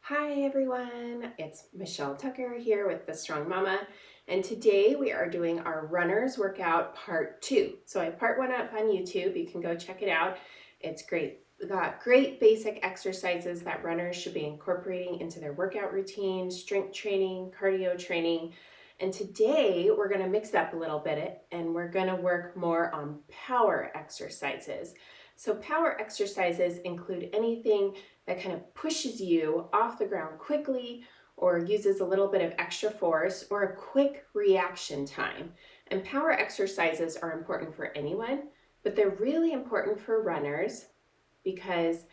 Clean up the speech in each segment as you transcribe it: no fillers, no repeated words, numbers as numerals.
Hi everyone, it's Michelle Tucker here with the Strong Mama, and today we are doing our runners workout part 2. So I have part 1 up on YouTube. You can go check it out. It's great. We got great basic exercises that runners should be incorporating into their workout routine, strength training, cardio training. And today we're going to mix it up a little bit and we're going to work more on power exercises. So power exercises include anything that kind of pushes you off the ground quickly or uses a little bit of extra force or a quick reaction time. And power exercises are important for anyone, but they're really important for runners because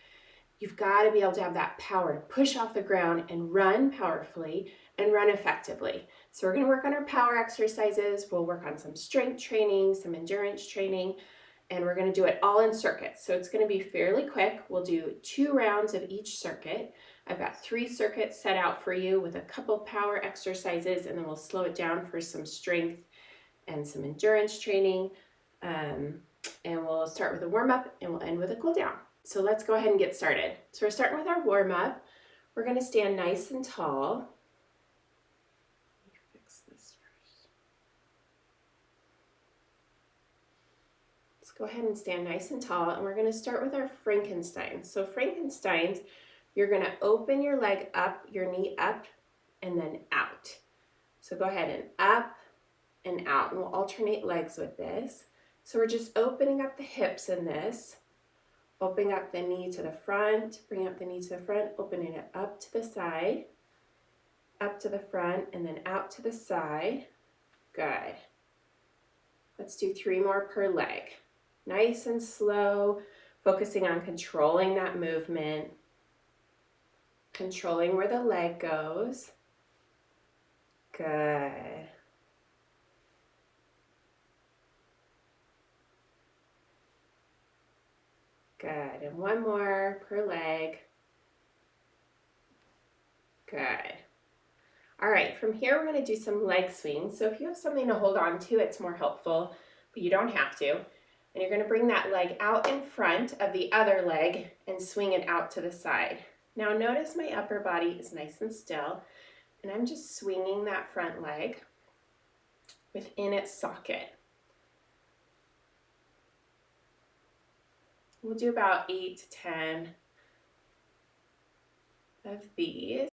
you've got to be able to have that power to push off the ground and run powerfully and run effectively. So we're going to work on our power exercises. We'll work on some strength training, some endurance training, and we're going to do it all in circuits. So it's going to be fairly quick. We'll do 2 rounds of each circuit. I've got 3 circuits set out for you with a couple power exercises, and then we'll slow it down for some strength and some endurance training. And we'll start with a warm-up and we'll end with a cool down. So let's go ahead and get started. So we're starting with our warm-up. We're going to stand nice and tall. Let me fix this first. Let's go ahead and stand nice and tall, and we're going to start with our Frankenstein. So Frankensteins, you're going to open your leg up, your knee up, and then out. So go ahead and up and out, and we'll alternate legs with this. So we're just opening up the hips in this, opening up the knee to the front, bring up the knee to the front, opening it up to the side, up to the front, and then out to the side. Good. Let's do 3 more per leg. Nice and slow, focusing on controlling that movement, controlling where the leg goes. Good. Good. And 1 more per leg. Good. All right, from here we're going to do some leg swings. So if you have something to hold on to, it's more helpful, but you don't have to. And you're going to bring that leg out in front of the other leg and swing it out to the side. Now notice my upper body is nice and still, and I'm just swinging that front leg within its socket. We'll do about 8 to 10 of these.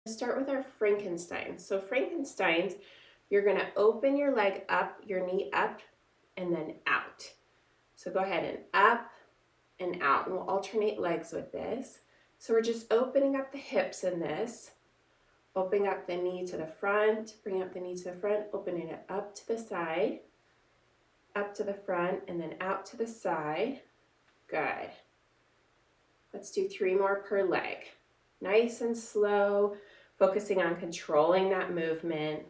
Start with our Frankenstein. So Frankensteins, you're going to open your leg up, your knee up, and then out. So go ahead and up and out, and we'll alternate legs with this. So we're just opening up the hips in this, opening up the knee to the front, bring up the knee to the front, opening it up to the side, up to the front, and then out to the side. Good. Let's do 3 more per leg. Nice and slow, focusing on controlling that movement,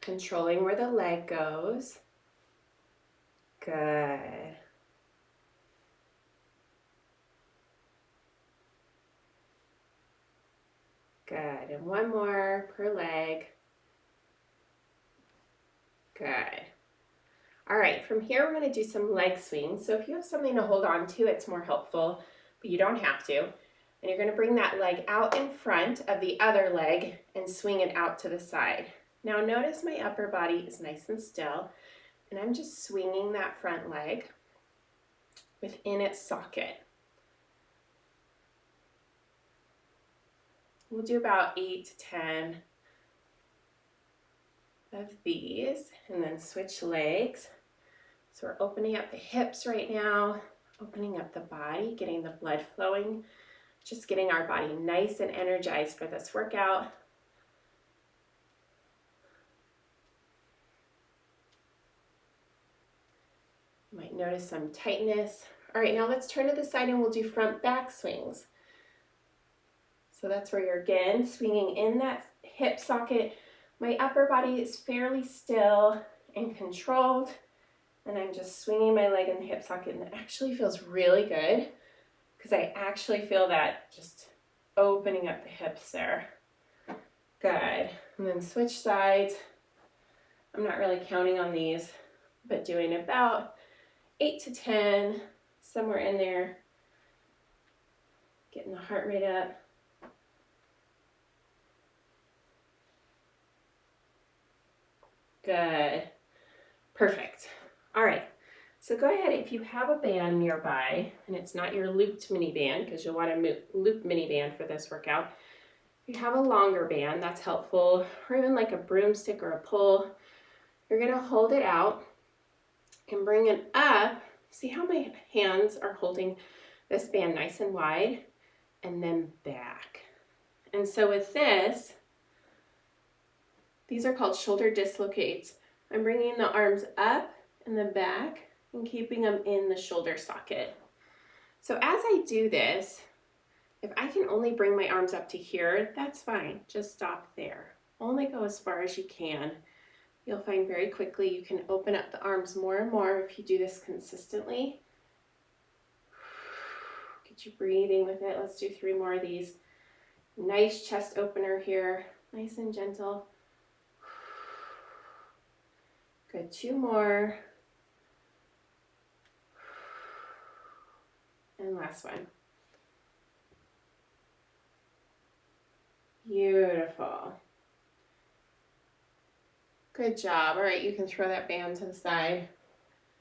controlling where the leg goes. Good. Good. And 1 more per leg. Good. All right, from here we're going to do some leg swings. So if you have something to hold on to, it's more helpful, but you don't have to. And you're going to bring that leg out in front of the other leg and swing it out to the side. Now notice my upper body is nice and still, and I'm just swinging that front leg within its socket. We'll do about 8 to 10 of these, and then switch legs. So we're opening up the hips right now, opening up the body, getting the blood flowing, just getting our body nice and energized for this workout. You might notice some tightness. All right, now let's turn to the side and we'll do front back swings. So that's where you're again swinging in that hip socket. My upper body is fairly still and controlled, and I'm just swinging my leg in the hip socket, and it actually feels really good because I actually feel that just opening up the hips there. Good. And then switch sides. I'm not really counting on these, but doing about 8 to 10, somewhere in there, getting the heart rate up. Good. Perfect. All right. So go ahead, if you have a band nearby, and it's not your looped mini band, because you'll want to loop mini band for this workout. If you have a longer band, that's helpful, or even like a broomstick or a pull, you're going to hold it out and bring it up. See how my hands are holding this band nice and wide, and then back. And so with this, these are called shoulder dislocates. I'm bringing the arms up and the back and keeping them in the shoulder socket. So as I do this, if I can only bring my arms up to here, that's fine. Just stop there. Only go as far as you can. You'll find very quickly you can open up the arms more and more if you do this consistently. Get you breathing with it. Let's do 3 more of these. Nice chest opener here. Nice and gentle. Good, 2 more. And last one. Beautiful. Good job. All right, you can throw that band to the side.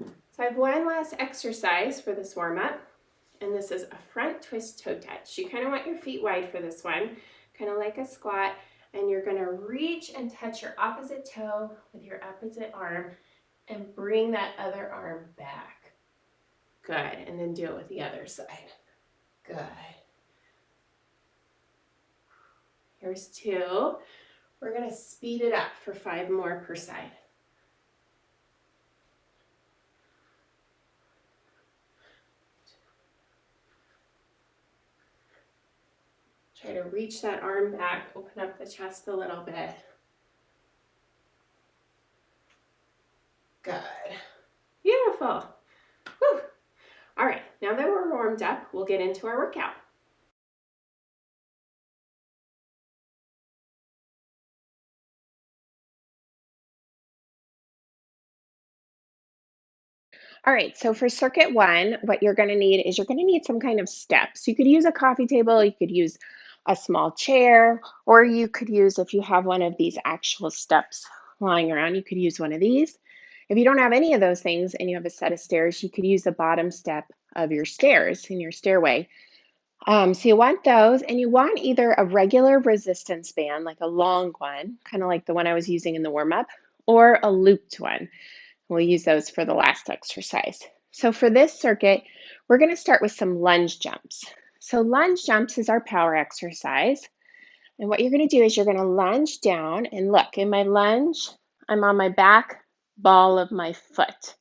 So I have one last exercise for this warm-up, and this is a front twist toe touch. You kind of want your feet wide for this one, kind of like a squat, and you're going to reach and touch your opposite toe with your opposite arm and bring that other arm back. Good, and then do it with the other side. Good. Here's 2. We're going to speed it up for 5 more per side. Try to reach that arm back, open up the chest a little bit. Good. Beautiful. Whew. All right, now that we're warmed up, we'll get into our workout. All right, so for circuit 1, what you're going to need is you're going to need some kind of steps. You could use a coffee table, you could use a small chair, or you could use, if you have one of these actual steps lying around, you could use one of these. If you don't have any of those things and you have a set of stairs, you could use the bottom step of your stairs in your stairway. So you want those, and you want either a regular resistance band, like a long one, kind of like the one I was using in the warm-up, or a looped one. We'll use those for the last exercise. So for this circuit, we're going to start with some lunge jumps. So lunge jumps is our power exercise. And what you're going to do is you're going to lunge down, and look, in my lunge, I'm on my back ball of my foot.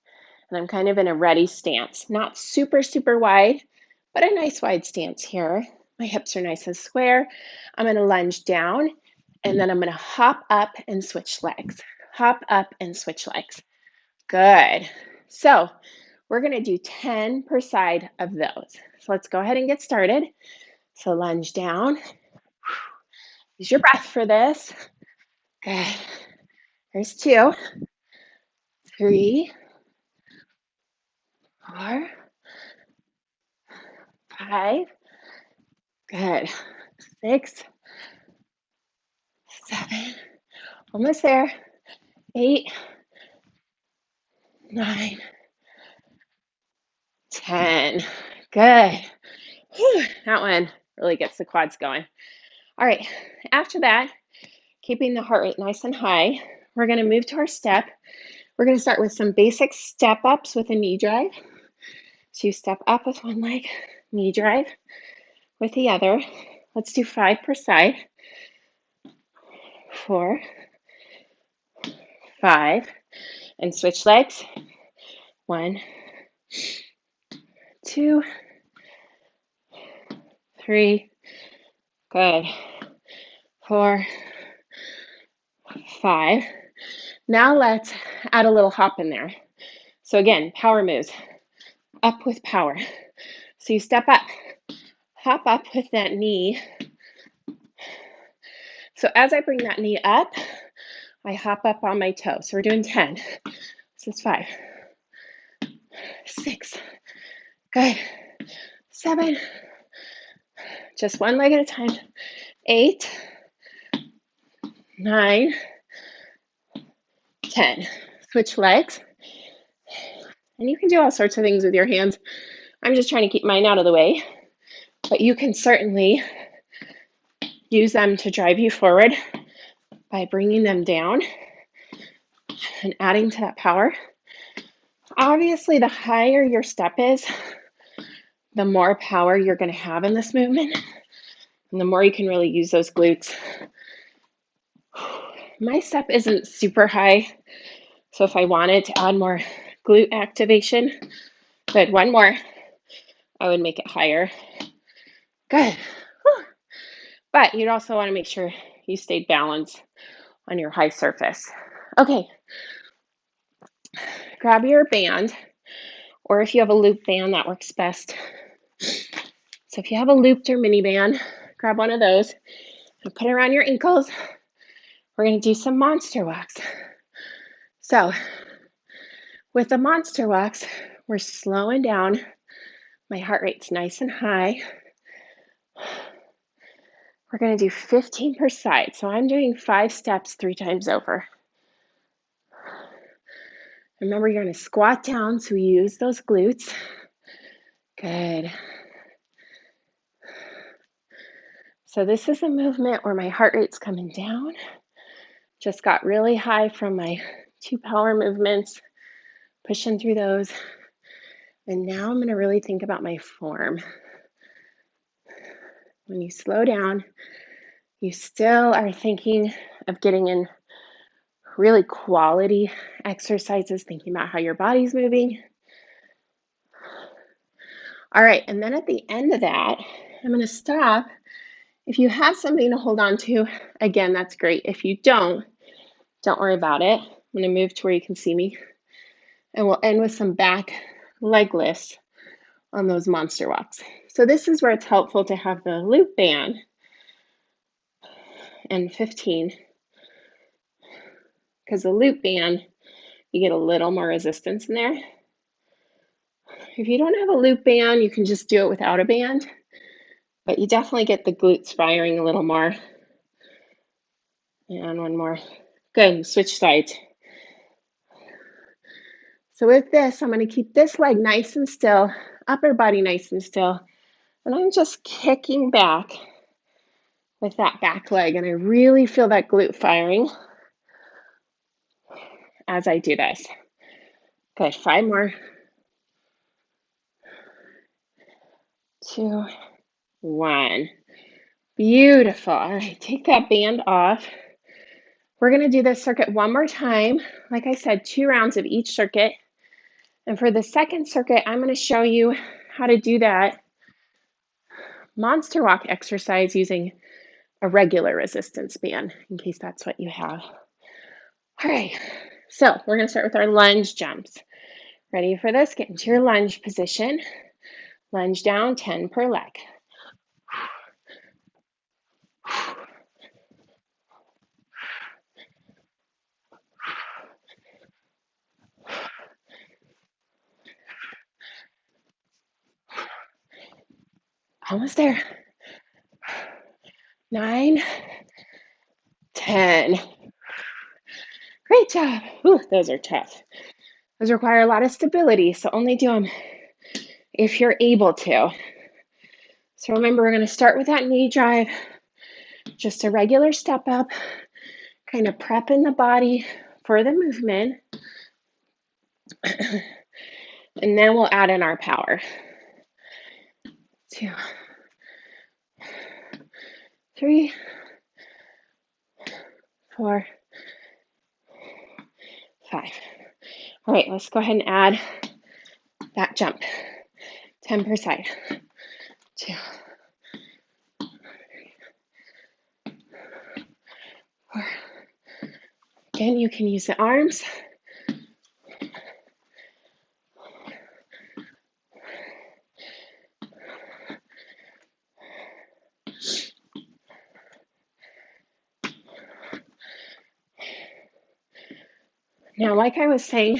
And I'm kind of in a ready stance. Not super, super wide, but a nice wide stance here. My hips are nice and square. I'm going to lunge down, and then I'm going to hop up and switch legs. Hop up and switch legs. Good. So we're going to do 10 per side of those. So let's go ahead and get started. So lunge down. Use your breath for this. Good. There's 2, 3, 4, 5. Good. 6, 7. Almost there. 8, 9, 10. Good. Whew, that one really gets the quads going. All right. After that, keeping the heart rate nice and high, we're going to move to our step. We're going to start with some basic step ups with a knee drive. So you step up with one leg, knee drive with the other. Let's do 5 per side. 4, 5, and switch legs. 1, 2, 3, good. 4, 5. Now let's add a little hop in there. So again, power moves. Up with power. So you step up, hop up with that knee. So as I bring that knee up, I hop up on my toe. So we're doing 10. This is 5, 6. Good. 7. Just one leg at a time. 8. 9. 10. Switch legs. And you can do all sorts of things with your hands. I'm just trying to keep mine out of the way. But you can certainly use them to drive you forward by bringing them down and adding to that power. Obviously, the higher your step is, the more power you're going to have in this movement, and the more you can really use those glutes. My step isn't super high, so if I wanted to add more glute activation, good, one more, I would make it higher. Good. But you'd also want to make sure you stayed balanced on your high surface. Okay, grab your band, or if you have a loop band, that works best. So if you have a looped or mini band, grab one of those and put it around your ankles. We're going to do some monster walks. So with the monster walks, we're slowing down. My heart rate's nice and high. We're going to do 15 per side. So I'm doing 5 steps 3 times over. Remember, you're going to squat down, so we use those glutes. Good. So this is a movement where my heart rate's coming down. Just got really high from my 2 power movements, pushing through those. And now I'm going to really think about my form. When you slow down, you still are thinking of getting in really quality exercises, thinking about how your body's moving. All right, and then at the end of that, I'm going to stop. If you have something to hold on to, again, that's great. If you don't worry about it. I'm going to move to where you can see me. And we'll end with some back leg lifts on those monster walks. So this is where it's helpful to have the loop band and 15, because the loop band, you get a little more resistance in there. If you don't have a loop band, you can just do it without a band, but you definitely get the glutes firing a little more. And one more. Good, switch sides. So with this, I'm going to keep this leg nice and still, upper body nice and still, and I'm just kicking back with that back leg, and I really feel that glute firing as I do this. Good, 5 more. 2, 1. Beautiful. All right, take that band off. We're going to do this circuit one more time. Like I said, 2 rounds of each circuit. And for the second circuit, I'm going to show you how to do that monster walk exercise using a regular resistance band, in case that's what you have. All right, so we're going to start with our lunge jumps. Ready for this? Get into your lunge position. Lunge down, 10 per leg. Almost there. 9, 10. Great job. Ooh, those are tough. Those require a lot of stability, so only do them if you're able to. So remember, we're going to start with that knee drive, just a regular step up, kind of prepping the body for the movement. And then we'll add in our power. 2, 3, 4, 5. All right, let's go ahead and add that jump. 10 per side. 2, 4. Again, you can use the arms. Now, like I was saying,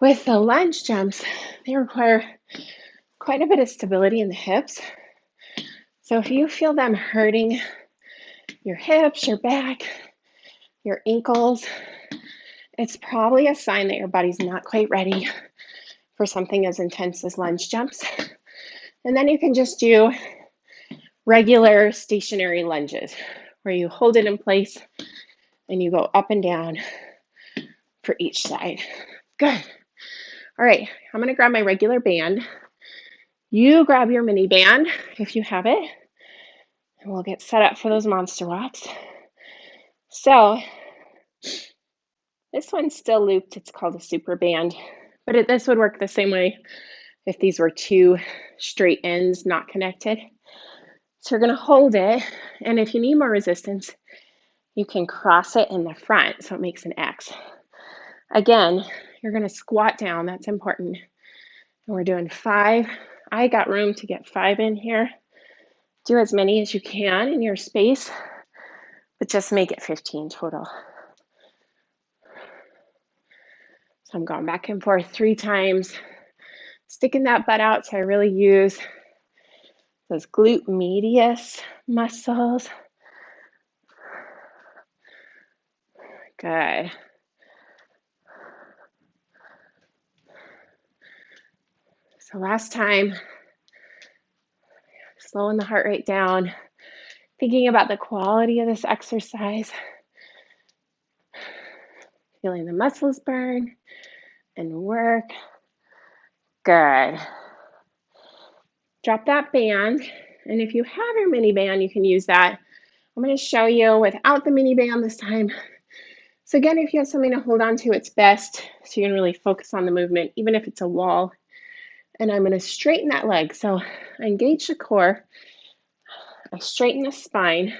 With the lunge jumps, they require quite a bit of stability in the hips. So if you feel them hurting your hips, your back, your ankles, it's probably a sign that your body's not quite ready for something as intense as lunge jumps. And then you can just do regular stationary lunges where you hold it in place and you go up and down for each side. Good. All right, I'm going to grab my regular band. You grab your mini band if you have it, and we'll get set up for those monster walks. So this one's still looped. It's called a super band, but this would work the same way if these were two straight ends not connected. So you're going to hold it, and if you need more resistance, you can cross it in the front so it makes an X. Again, you're going to squat down. That's important. And we're doing 5. I got room to get 5 in here. Do as many as you can in your space, but just make it 15 total. So I'm going back and forth 3 times, sticking that butt out so I really use those glute medius muscles. Good. So last time, slowing the heart rate down, thinking about the quality of this exercise, feeling the muscles burn and work. Good. Drop that band, and if you have your mini band, you can use that. I'm going to show you without the mini band this time. So again, if you have something to hold on to, it's best so you can really focus on the movement, even if it's a wall. And I'm going to straighten that leg. So I engage the core. I straighten the spine,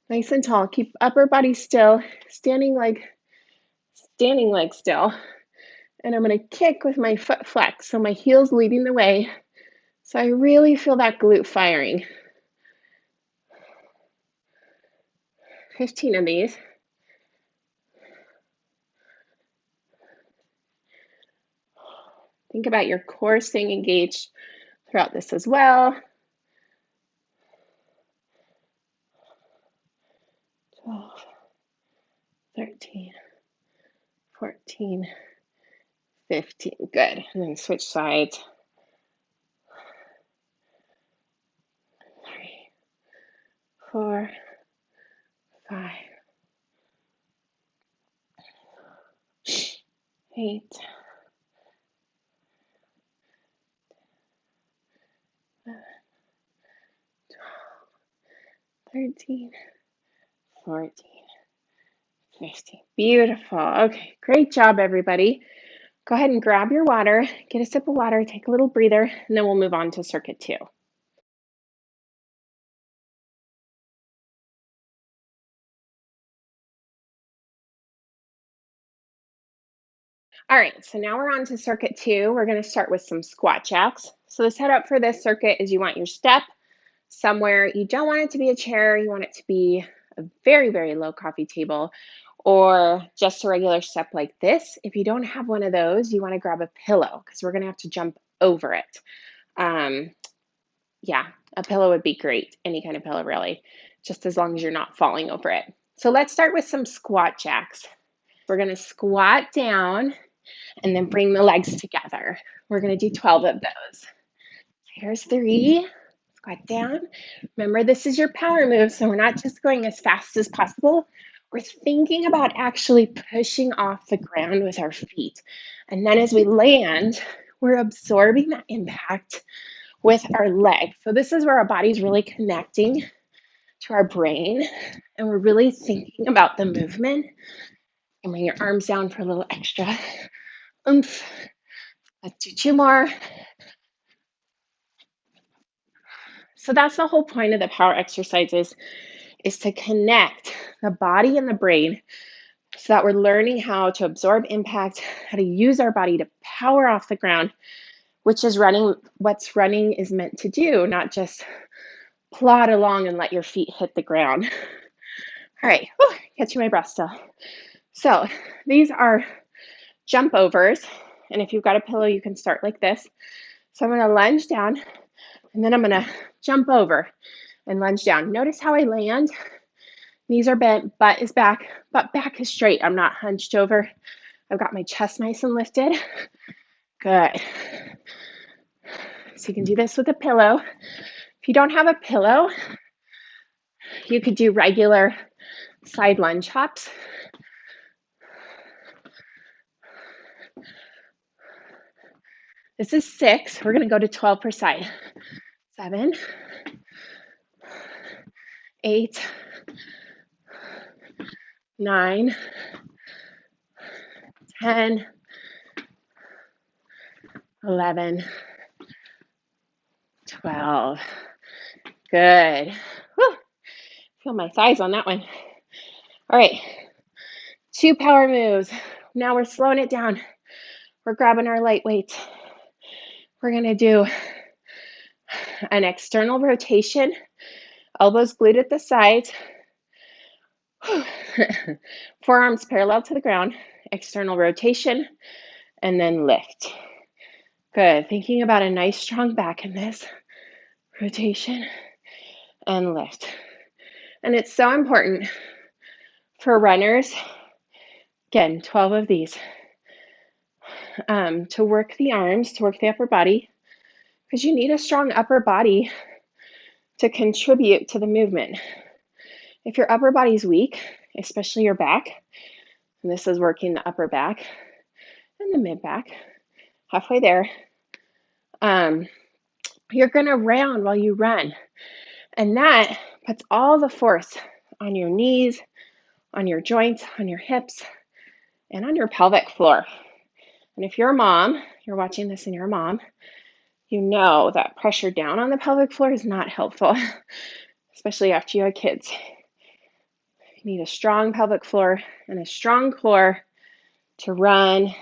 nice and tall. Keep upper body still, standing leg still. And I'm going to kick with my foot flex, so my heel's leading the way. So I really feel that glute firing. 15 of these. Think about your core staying engaged throughout this as well. 12, 13, 14, 15. Good. And then switch sides. 3, 4, 5, 8, 11, 12, 13, 14, 15. Beautiful. Okay, great job, everybody. Go ahead and grab your water, get a sip of water, take a little breather, and then we'll move on to circuit 2. All right, so now we're on to circuit 2. We're going to start with some squat jacks. So the setup for this circuit is you want your step somewhere. You don't want it to be a chair. You want it to be a very, very low coffee table or just a regular step like this. If you don't have one of those, you want to grab a pillow because we're going to have to jump over it. Yeah, a pillow would be great. Any kind of pillow, really, just as long as you're not falling over it. So let's start with some squat jacks. We're going to squat down and then bring the legs together. We're going to do 12 of those. Here's 3. Squat down. Remember, this is your power move, so we're not just going as fast as possible. We're thinking about actually pushing off the ground with our feet. And then as we land, we're absorbing that impact with our legs. So this is where our body's really connecting to our brain, and we're really thinking about the movement. And bring your arms down for a little extra oomph. Let's do 2 more. So that's the whole point of the power exercises, is to connect the body and the brain so that we're learning how to absorb impact, how to use our body to power off the ground, which is what's running is meant to do, not just plod along and let your feet hit the ground. All right, catching my breath still. So these are jump overs. And if you've got a pillow, you can start like this. So I'm going to lunge down, and then I'm going to jump over and lunge down. Notice how I land. Knees are bent, butt is back, but back is straight. I'm not hunched over. I've got my chest nice and lifted. Good. So you can do this with a pillow. If you don't have a pillow, you could do regular side lunge hops. This is 6. We're going to go to 12 per side. 7, 8, 9, 10, 11, 12. Good. Whew. Feel my thighs on that one. All right. 2 power moves. Now we're slowing it down. We're grabbing our light weights. We're going to do an external rotation, elbows glued at the sides, forearms parallel to the ground, external rotation, and then lift. Good. Thinking about a nice strong back in this. Rotation and lift. And it's so important for runners, again, 12 of these, to work the arms, to work the upper body, because you need a strong upper body to contribute to the movement. If your upper body's weak, especially your back, and this is working the upper back and the mid back, halfway there, you're going to round while you run. And that puts all the force on your knees, on your joints, on your hips, and on your pelvic floor. And if you're a mom, you're watching this and you're a mom, you know that pressure down on the pelvic floor is not helpful, especially after you have kids. You need a strong pelvic floor and a strong core to run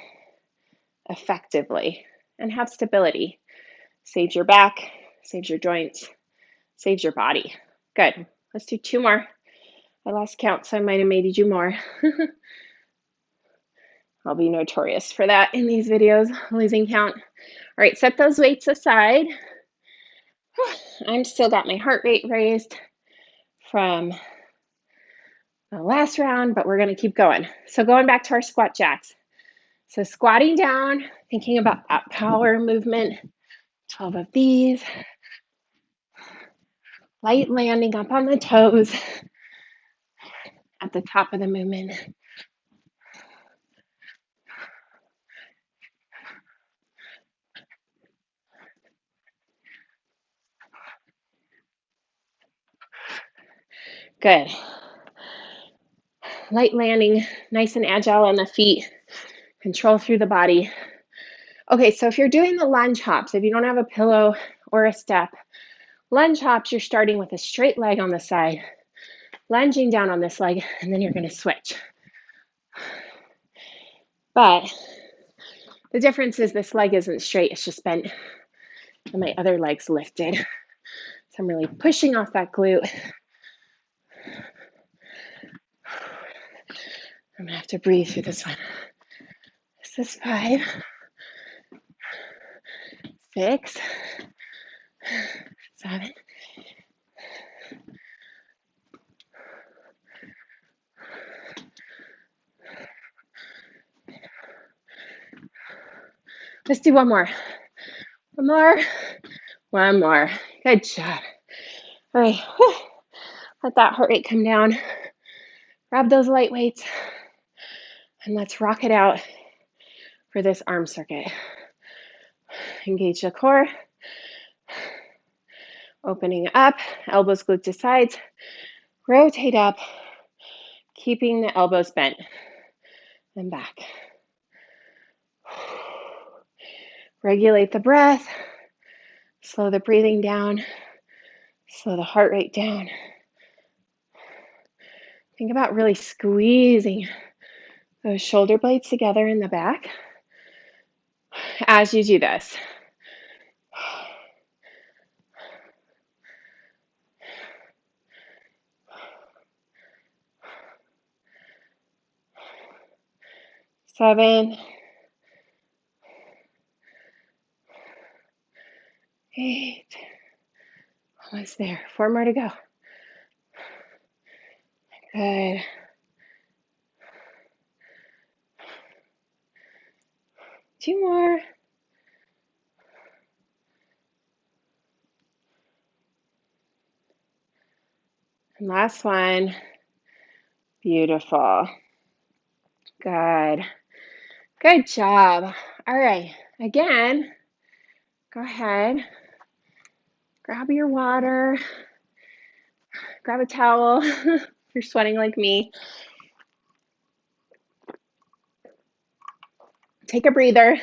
effectively and have stability. Saves your back, saves your joints, saves your body. Good. Let's do 2 more. I lost count, so I might have made you do more. I'll be notorious for that in these videos, losing count. All right, set those weights aside. I'm still got my heart rate raised from the last round, but we're going to keep going. So going back to our squat jacks. So squatting down, thinking about that power movement, 12 of these. Light landing up on the toes at the top of the movement. Good. Light landing, nice and agile on the feet. Control through the body. Okay, so if you're doing the lunge hops, if you don't have a pillow or a step, lunge hops, you're starting with a straight leg on the side, lunging down on this leg, and then you're going to switch. But the difference is this leg isn't straight, it's just bent, and my other leg's lifted. So I'm really pushing off that glute. I'm going to have to breathe through this one. This is 5, 6, 7, 'Let's do one more. One more. One more. Good job. All right. Let that heart rate come down. Grab those light weights. And let's rock it out for this arm circuit. Engage the core. Opening up. Elbows glued to sides. Rotate up. Keeping the elbows bent. And back. Regulate the breath. Slow the breathing down. Slow the heart rate down. Think about really squeezing those shoulder blades together in the back as you do this. Seven, Almost there. 4 more to go. Good. Two more. And last one. Beautiful. Good. Good job. All right. Again, go ahead. Grab your water. Grab a towel if you're sweating like me. Take a breather.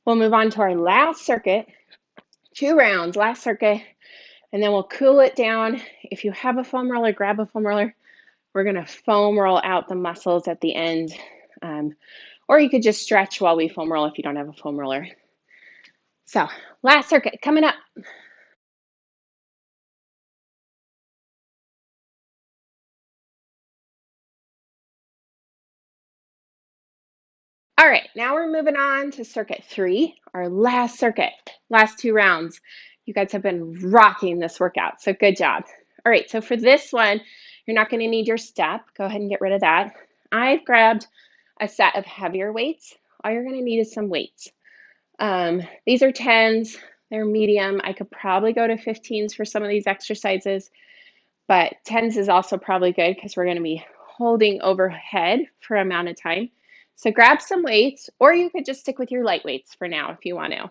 We'll move on to our last circuit. 2 rounds, last circuit. And then we'll cool it down. If you have a foam roller, grab a foam roller. We're going to foam roll out the muscles at the end. Or you could just stretch while we foam roll if you don't have a foam roller. So, last circuit coming up. All right, now we're moving on to circuit 3, our last circuit, last 2 rounds. You guys have been rocking this workout, so good job. All right, so for this one, you're not going to need your step. Go ahead and get rid of that. I've grabbed a set of heavier weights. All you're going to need is some weights. These are 10s, they're medium. I could probably go to 15s for some of these exercises, but 10s is also probably good because we're going to be holding overhead for an amount of time. So grab some weights, or you could just stick with your light weights for now if you want to.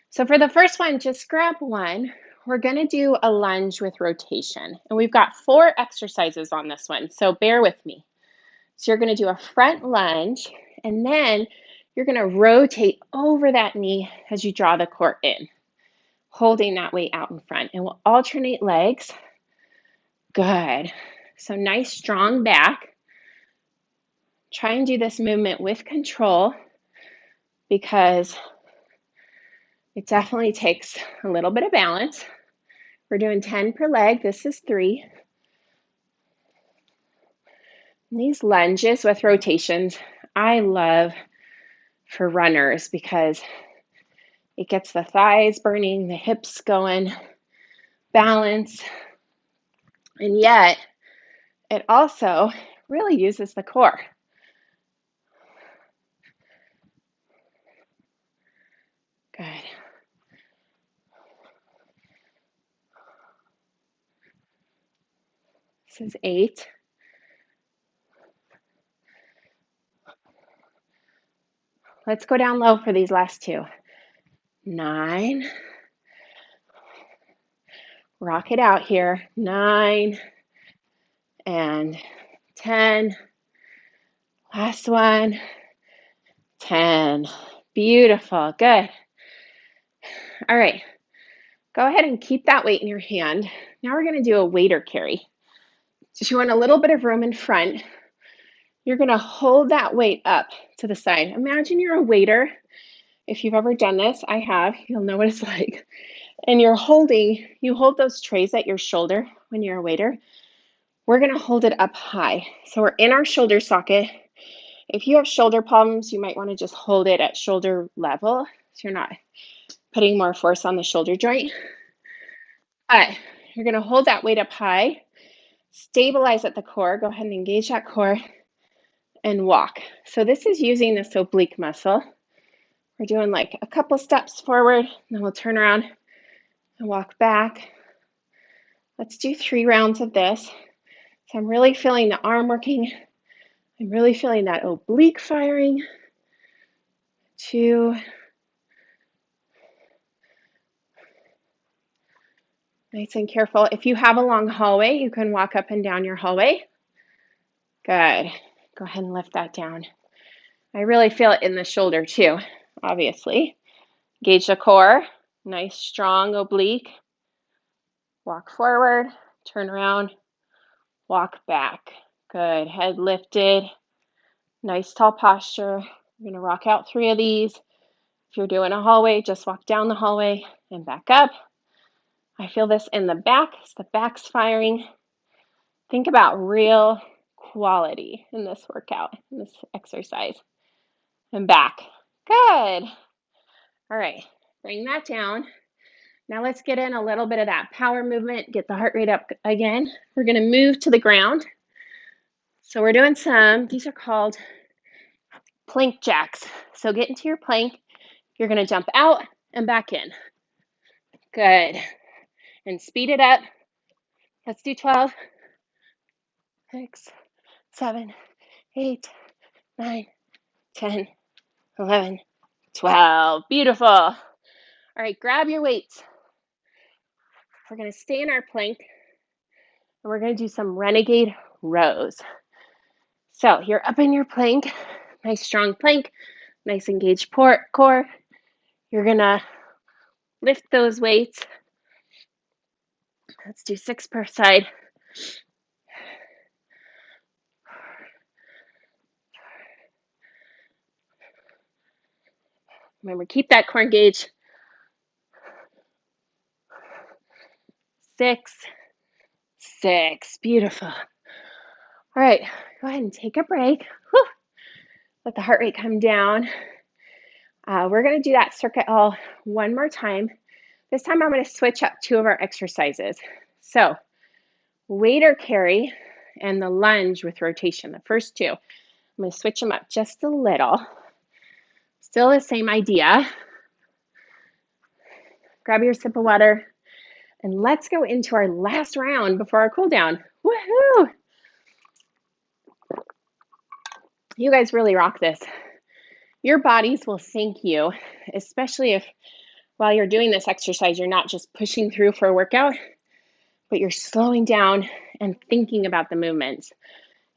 So for the first one, just grab one. We're going to do a lunge with rotation, and we've got 4 exercises on this one, so bear with me. So you're going to do a front lunge, and then you're going to rotate over that knee as you draw the core in, holding that weight out in front, and we'll alternate legs. Good. So nice, strong back. Try and do this movement with control because it definitely takes a little bit of balance. We're doing 10 per leg. This is 3. And these lunges with rotations, I love for runners because it gets the thighs burning, the hips going, balance, and yet it also really uses the core. Good. This is 8. Let's go down low for these last 2. 9. Rock it out here. 9 and 10. Last one. 10. Beautiful. Good. All right. Go ahead and keep that weight in your hand. Now we're going to do a waiter carry. So you want a little bit of room in front. You're going to hold that weight up to the side. Imagine you're a waiter. If you've ever done this, I have, you'll know what it's like. And you hold those trays at your shoulder when you're a waiter. We're going to hold it up high. So we're in our shoulder socket. If you have shoulder problems, you might want to just hold it at shoulder level so you're not putting more force on the shoulder joint. But you're going to hold that weight up high, stabilize at the core. Go ahead and engage that core and walk. So this is using this oblique muscle. We're doing like a couple steps forward, then we'll turn around and walk back. Let's do 3 rounds of this. So I'm really feeling the arm working. I'm really feeling that oblique firing. 2. Nice and careful. If you have a long hallway, you can walk up and down your hallway. Good. Go ahead and lift that down. I really feel it in the shoulder too, obviously. Engage the core. Nice, strong oblique. Walk forward, turn around, walk back. Good. Head lifted. Nice tall posture. We're going to rock out 3 of these. If you're doing a hallway, just walk down the hallway and back up. I feel this in the back. The back's firing. Think about real quality in this workout, in this exercise. And back. Good. All right. Bring that down. Now let's get in a little bit of that power movement, get the heart rate up again. We're gonna move to the ground. So we're doing these are called plank jacks. So get into your plank. You're gonna jump out and back in. Good. And speed it up. Let's do 12, 6, 7, 8, 9, 10, 11, 12. Beautiful. All right, grab your weights. We're gonna stay in our plank and we're gonna do some renegade rows. So you're up in your plank, nice strong plank, nice engaged core. You're gonna lift those weights. Let's do 6 per side. Remember, keep that core engaged. 6, 6, beautiful. All right, go ahead and take a break. Whew. Let the heart rate come down. We're gonna do that circuit all one more time. This time I'm gonna switch up 2 of our exercises. So, wader carry and the lunge with rotation, the first 2. I'm gonna switch them up just a little. Still the same idea. Grab your sip of water and let's go into our last round before our cool down. Woohoo! You guys really rock this. Your bodies will thank you, especially if while you're doing this exercise, you're not just pushing through for a workout, but you're slowing down and thinking about the movements.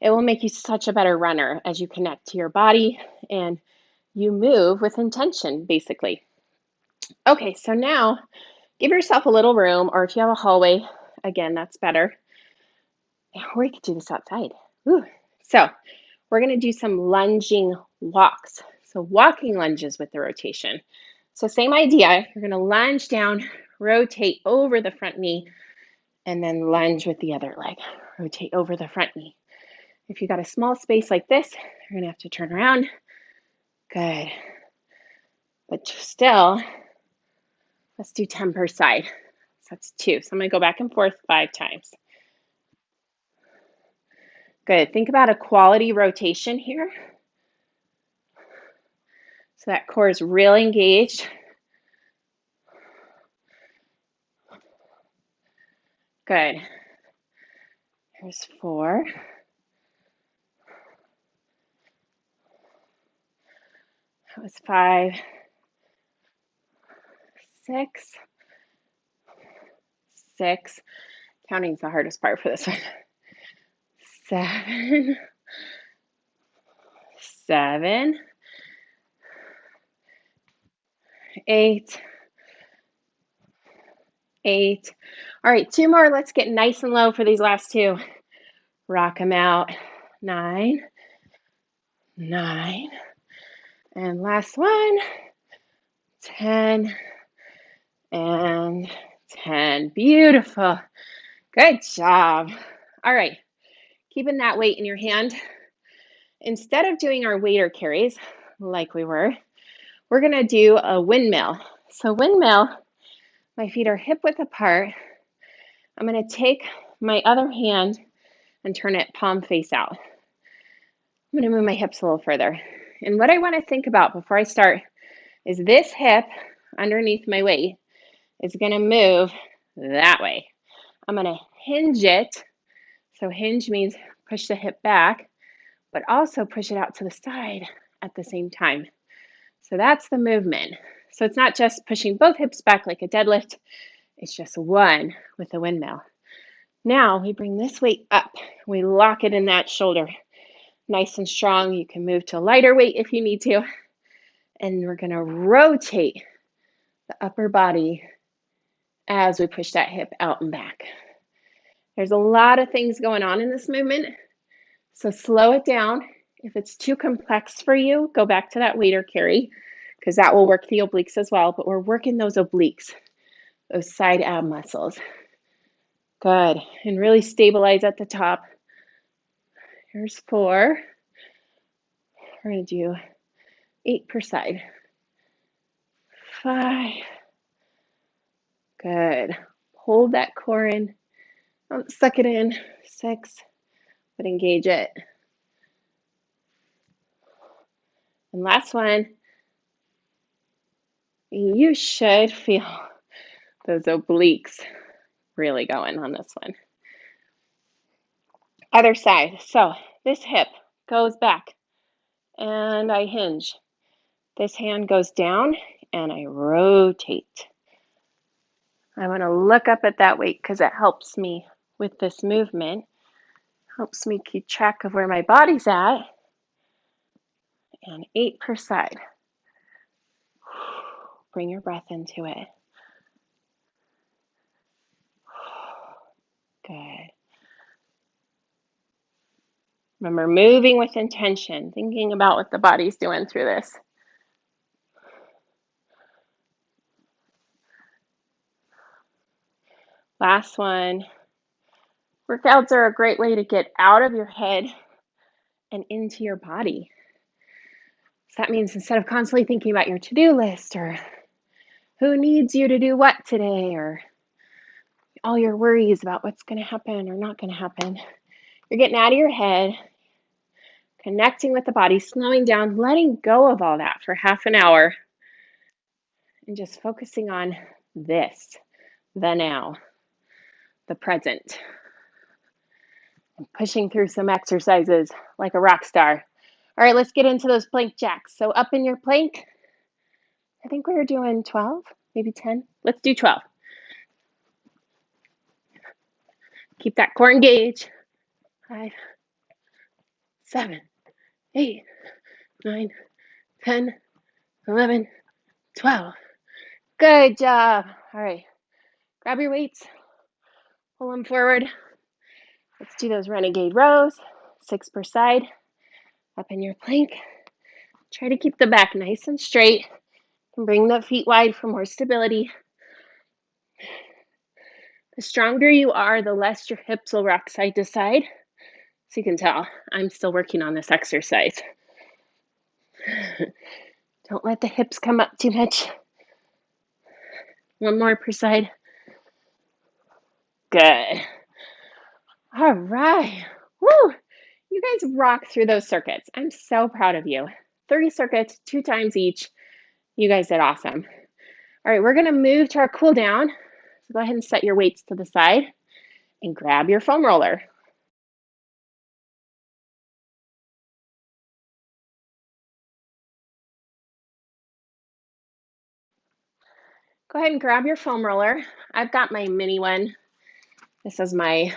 It will make you such a better runner as you connect to your body and you move with intention, basically. Okay, so now give yourself a little room, or if you have a hallway, again, that's better. Or you could do this outside. Ooh. So we're going to do some lunging walks. So walking lunges with the rotation. So same idea. You're going to lunge down, rotate over the front knee, and then lunge with the other leg. Rotate over the front knee. If you got a small space like this, you're going to have to turn around. Good. But still, let's do 10 per side. So that's 2. So I'm going to go back and forth 5 times. Good. Think about a quality rotation here. So that core is really engaged. Good. Here's 4. That was 5. 6. 6. Counting is the hardest part for this one. 7. 7. 8. 8. All right, 2 more. Let's get nice and low for these last 2. Rock them out. 9. 9. And last one. 10. And 10. Beautiful. Good job. All right, keeping that weight in your hand. Instead of doing our wader carries like we're going to do a windmill. So windmill, my feet are hip width apart. I'm going to take my other hand and turn it palm face out. I'm going to move my hips a little further. And what I want to think about before I start is this hip underneath my weight is going to move that way. I'm going to hinge it. So hinge means push the hip back, but also push it out to the side at the same time. So that's the movement. So it's not just pushing both hips back like a deadlift. It's just one with the windmill. Now we bring this weight up. We lock it in that shoulder. Nice and strong. You can move to a lighter weight if you need to. And we're going to rotate the upper body as we push that hip out and back. There's a lot of things going on in this movement. So slow it down. If it's too complex for you, go back to that wader carry because that will work the obliques as well. But we're working those obliques, those side ab muscles. Good. And really stabilize at the top. Here's 4. We're going to do 8 per side. 5. Good. Hold that core in. Don't suck it in. 6, but engage it. And last one. You should feel those obliques really going on this one. Other side. So this hip goes back and I hinge. This hand goes down and I rotate. I want to look up at that weight because it helps me with this movement. Helps me keep track of where my body's at. And 8 per side. Bring your breath into it. Good. Remember, moving with intention, thinking about what the body's doing through this. Last one. Workouts are a great way to get out of your head and into your body. So that means instead of constantly thinking about your to-do list or who needs you to do what today or all your worries about what's going to happen or not going to happen, you're getting out of your head, connecting with the body, slowing down, letting go of all that for half an hour, and just focusing on this, the now, the present. And pushing through some exercises like a rock star. All right, let's get into those plank jacks. So up in your plank, I think we were doing 12, maybe 10. Let's do 12. Keep that core engaged. 5, 7, 8, 9, 10, 11, 12. Good job. All right, grab your weights, pull them forward. Let's do those renegade rows, 6 per side. Up in your plank. Try to keep the back nice and straight and bring the feet wide for more stability. The stronger you are, the less your hips will rock side to side. So you can tell, I'm still working on this exercise. Don't let the hips come up too much. 1 more per side. Good. All right. Woo! You guys rock through those circuits. I'm so proud of you. 30 circuits, 2 times each. You guys did awesome. All right, we're going to move to our cool down. So go ahead and set your weights to the side and grab your foam roller. Go ahead and grab your foam roller. I've got my mini one. This is my,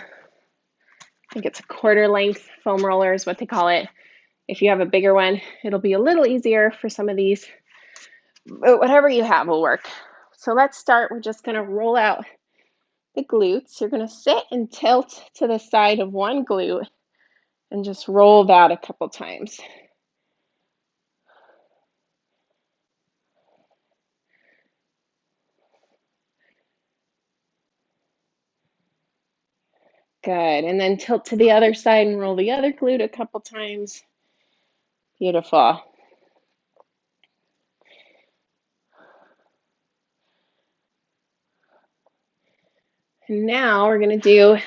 I think it's a quarter length foam roller is what they call it. If you have a bigger one, it'll be a little easier for some of these, but whatever you have will work. So let's start. We're just gonna roll out the glutes. You're gonna sit and tilt to the side of one glute and just roll that a couple times. Good, and then tilt to the other side and roll the other glute a couple times. Beautiful. And now we're gonna do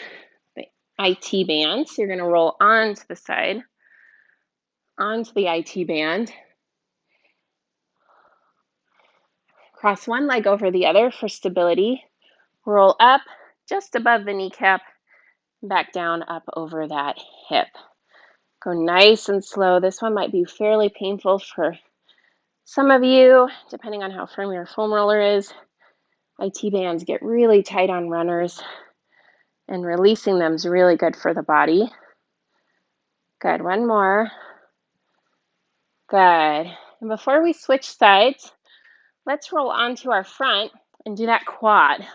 the IT band. So you're gonna roll onto the side, onto the IT band. Cross one leg over the other for stability. Roll up just above the kneecap, back down up over that hip. Go nice and slow. This one might be fairly painful for some of you, depending on how firm your foam roller is. IT bands get really tight on runners, and releasing them is really good for the body. Good, 1 more. Good. And before we switch sides, let's roll onto our front and do that quad.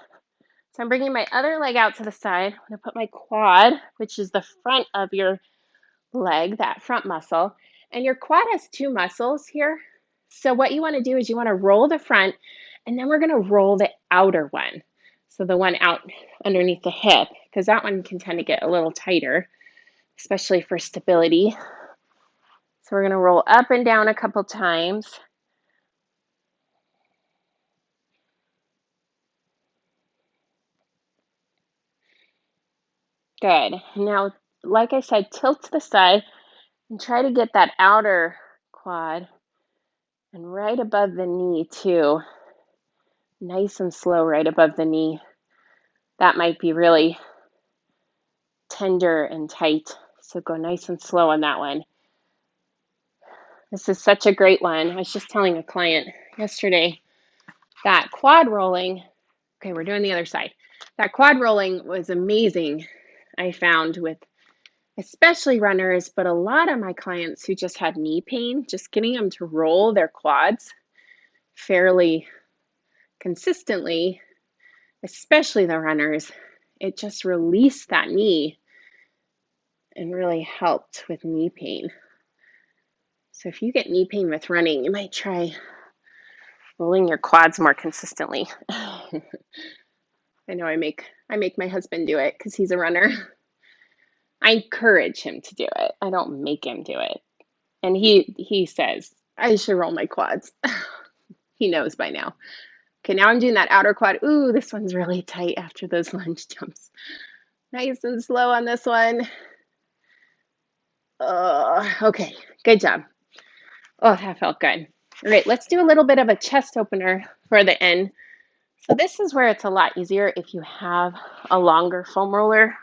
So I'm bringing my other leg out to the side. I'm going to put my quad, which is the front of your leg, that front muscle. And your quad has 2 muscles here. So what you want to do is you want to roll the front, and then we're going to roll the outer one. So the one out underneath the hip, because that one can tend to get a little tighter, especially for stability. So we're going to roll up and down a couple times. . Good. Now, like I said, tilt to the side and try to get that outer quad and right above the knee too. Nice and slow right above the knee. That might be really tender and tight. So go nice and slow on that one. This is such a great one. I was just telling a client yesterday that quad rolling, okay, we're doing the other side. That quad rolling was amazing, I found, with especially runners, but a lot of my clients who just had knee pain, just getting them to roll their quads fairly consistently, especially the runners, it just released that knee and really helped with knee pain. So if you get knee pain with running, you might try rolling your quads more consistently. I know I make my husband do it because he's a runner. I encourage him to do it. I don't make him do it. And he says, I should roll my quads. He knows by now. Okay, now I'm doing that outer quad. Ooh, this one's really tight after those lunge jumps. Nice and slow on this one. Okay, good job. Oh, that felt good. All right, let's do a little bit of a chest opener for the end. So this is where it's a lot easier if you have a longer foam roller,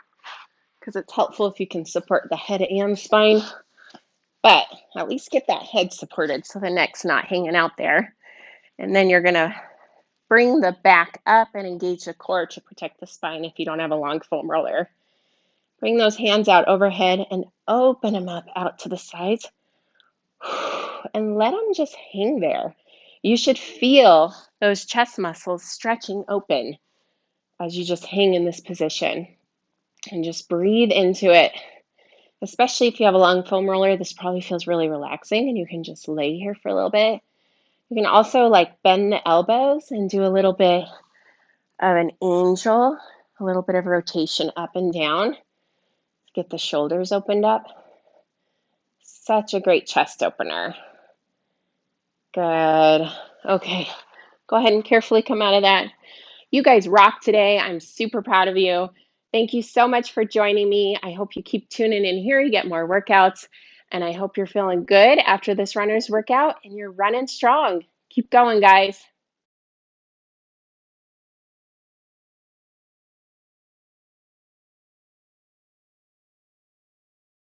because it's helpful if you can support the head and spine. But at least get that head supported so the neck's not hanging out there. And then you're going to bring the back up and engage the core to protect the spine if you don't have a long foam roller. Bring those hands out overhead and open them up out to the sides. And let them just hang there. You should feel those chest muscles stretching open as you just hang in this position. And just breathe into it. Especially if you have a long foam roller, this probably feels really relaxing and you can just lay here for a little bit. You can also bend the elbows and do a little bit of an angel, a little bit of rotation up and down. Get the shoulders opened up. Such a great chest opener. Good. Okay, go ahead and carefully come out of that. You guys rock today. I'm super proud of you. Thank you so much for joining me. I hope you keep tuning in here. You get more workouts. And I hope you're feeling good after this runner's workout and you're running strong. Keep going, guys.